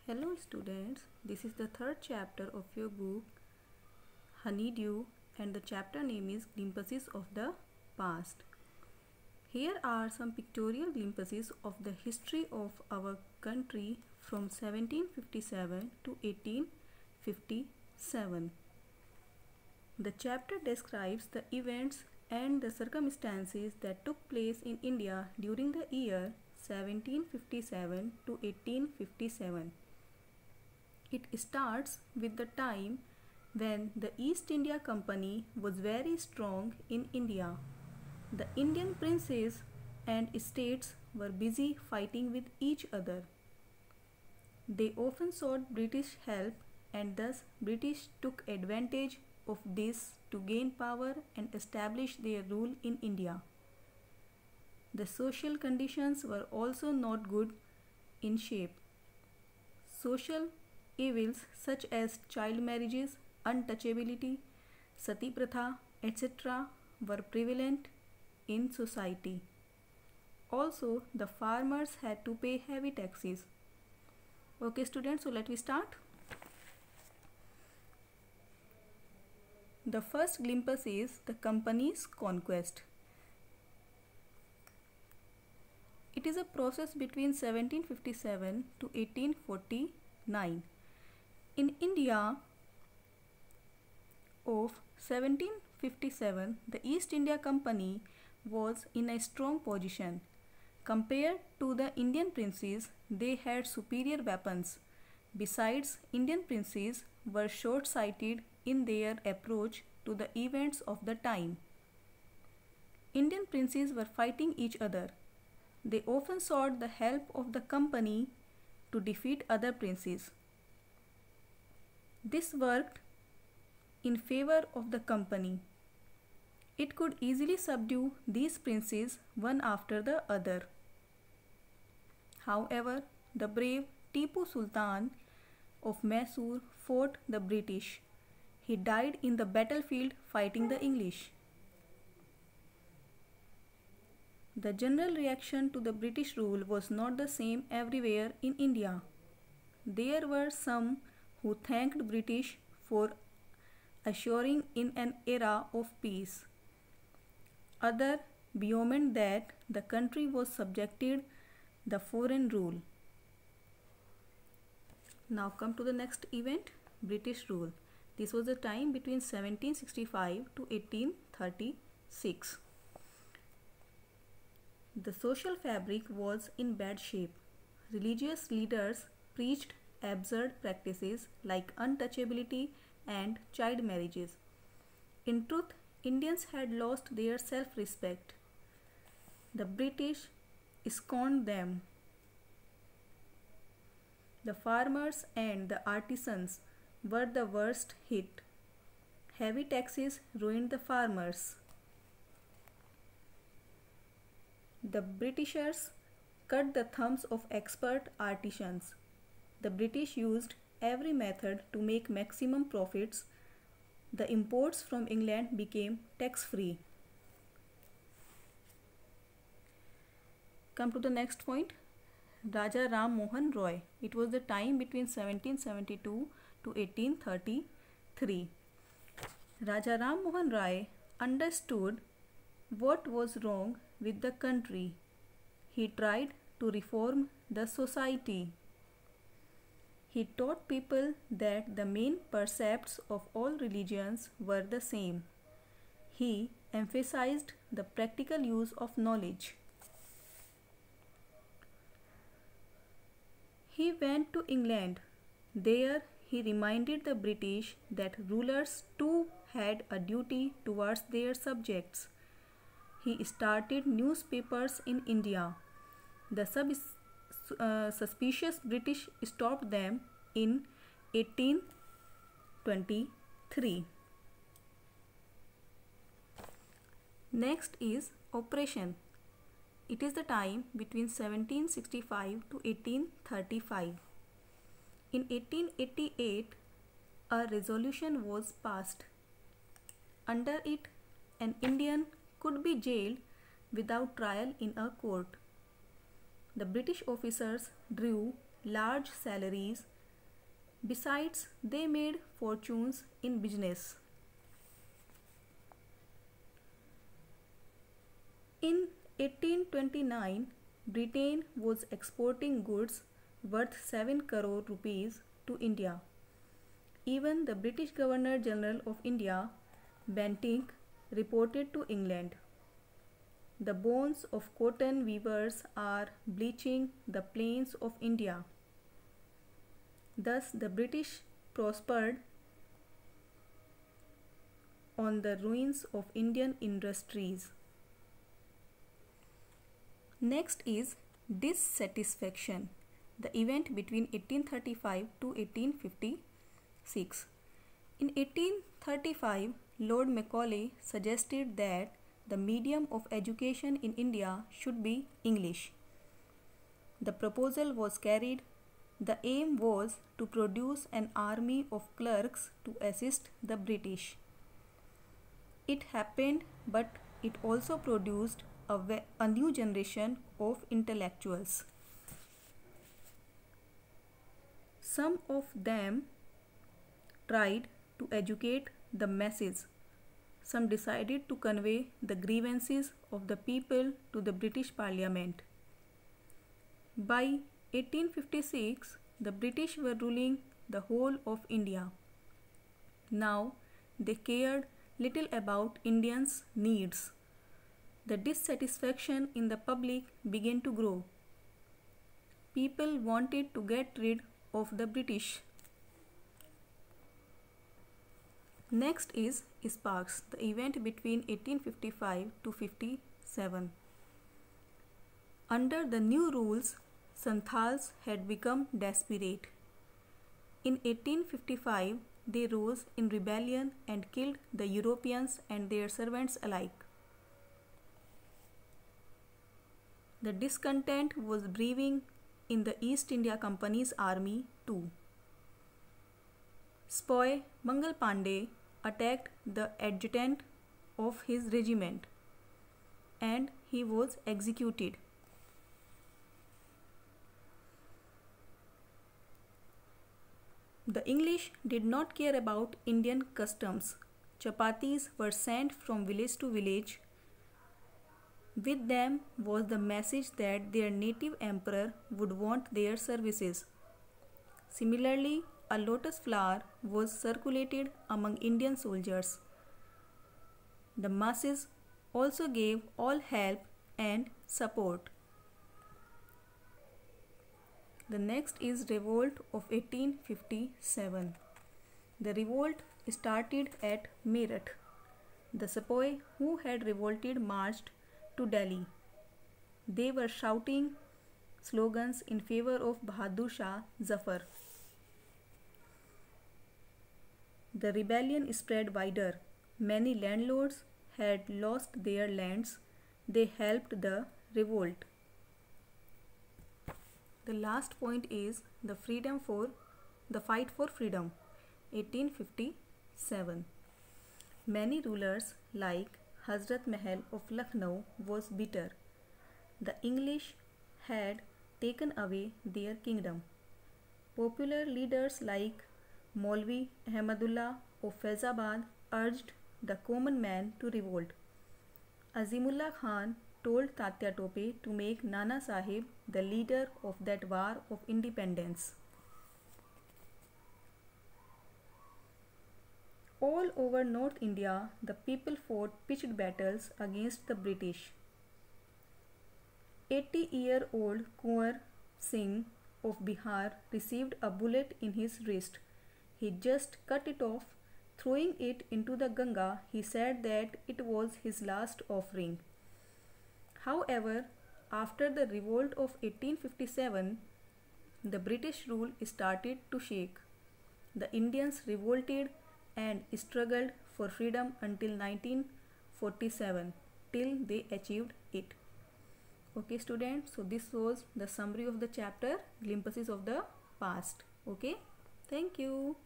Hello students, this is the third chapter of your book Honeydew and the chapter name is Glimpses of the Past. Here are some pictorial glimpses of the history of our country from 1757 to 1857. The chapter describes the events and the circumstances that took place in India during the year 1757 to 1857. It starts with the time when the East India Company was very strong in India. The Indian princes and states were busy fighting with each other. They often sought British help and thus British took advantage of this to gain power and establish their rule in India. The social conditions were also not good in shape. Social evils such as child marriages, untouchability, sati pratha, etc. were prevalent in society. Also, the farmers had to pay heavy taxes. Okay students, so let me start. The first glimpse is the company's conquest. It is a process between 1757 to 1849. In India of 1757, the East India Company was in a strong position. Compared to the Indian princes, they had superior weapons. Besides, Indian princes were short-sighted in their approach to the events of the time. Indian princes were fighting each other. They often sought the help of the company to defeat other princes. This worked in favor of the company. It could easily subdue these princes one after the other. However, the brave Tipu Sultan of Mysore fought the British. He died in the battlefield fighting the English. The general reaction to the British rule was not the same everywhere in India. There were some who thanked British for assuring in an era of peace. Other bemoaned that the country was subjected the foreign rule. Now come to the next event, British rule. This was the time between 1765 to 1836. The social fabric was in bad shape. Religious leaders preached absurd practices like untouchability and child marriages. In truth, Indians had lost their self-respect. The British scorned them. The farmers and the artisans were the worst hit. Heavy taxes ruined the farmers. The Britishers cut the thumbs of expert artisans. The British used every method to make maximum profits. The imports from England became tax-free. Come to the next point, Raja Ram Mohan Roy. It was the time between 1772 to 1833. Raja Ram Mohan Roy understood what was wrong with the country. He tried to reform the society. He taught people that the main precepts of all religions were the same. He emphasized the practical use of knowledge. He went to England. There he reminded the British that rulers too had a duty towards their subjects. He started newspapers in India. The suspicious British stopped them in 1823. Next is oppression. It is the time between 1765 to 1835. In 1888, a resolution was passed. Under it, an Indian could be jailed without trial in a court. The British officers drew large salaries Besides, they made fortunes in business. In 1829, Britain was exporting goods worth 7 crore rupees to India. Even the British Governor General of India, Bentinck, reported to England. The bones of cotton weavers are bleaching the plains of India. Thus, the British prospered on the ruins of Indian industries. Next is dissatisfaction, the event between 1835 to 1856. In 1835, Lord Macaulay suggested that the medium of education in India should be English. The proposal was carried. The aim was to produce an army of clerks to assist the British. It happened, but it also produced a new generation of intellectuals. Some of them tried to educate the masses. Some decided to convey the grievances of the people to the British Parliament. By 1856, the British were ruling the whole of India. Now, they cared little about Indians' needs. The dissatisfaction in the public began to grow. People wanted to get rid of the British. Next is Sparks, the event between 1855 to 57. Under the new rules, Santals had become desperate. In 1855, they rose in rebellion and killed the Europeans and their servants alike. The discontent was brewing in the East India Company's army too. Spoy Mangal Pandey attacked the adjutant of his regiment and he was executed. The English did not care about Indian customs. Chapatis were sent from village to village. With them was the message that their native emperor would want their services. Similarly, a lotus flower was circulated among Indian soldiers. The masses also gave all help and support. The next is Revolt of 1857. The revolt started at Meerut. The sepoy who had revolted marched to Delhi. They were shouting slogans in favor of Bahadur Shah Zafar. The rebellion spread wider. Many landlords had lost their lands. They helped the revolt. The last point is the fight for freedom, 1857. Many rulers like Hazrat Mahal of Lucknow was bitter. The English had taken away their kingdom. Popular leaders like Maulvi Ahmadullah of Faizabad urged the common man to revolt. Azimullah Khan told Tatya Tope to make Nana Sahib the leader of that war of independence. All over North India, the people fought pitched battles against the British. 80-year-old Kunwar Singh of Bihar received a bullet in his wrist. He just cut it off. Throwing it into the Ganga, he said that it was his last offering. However, after the revolt of 1857, the British rule started to shake. The Indians revolted and struggled for freedom until 1947, till they achieved it. Okay students, so this was the summary of the chapter, Glimpses of the Past. Okay, thank you.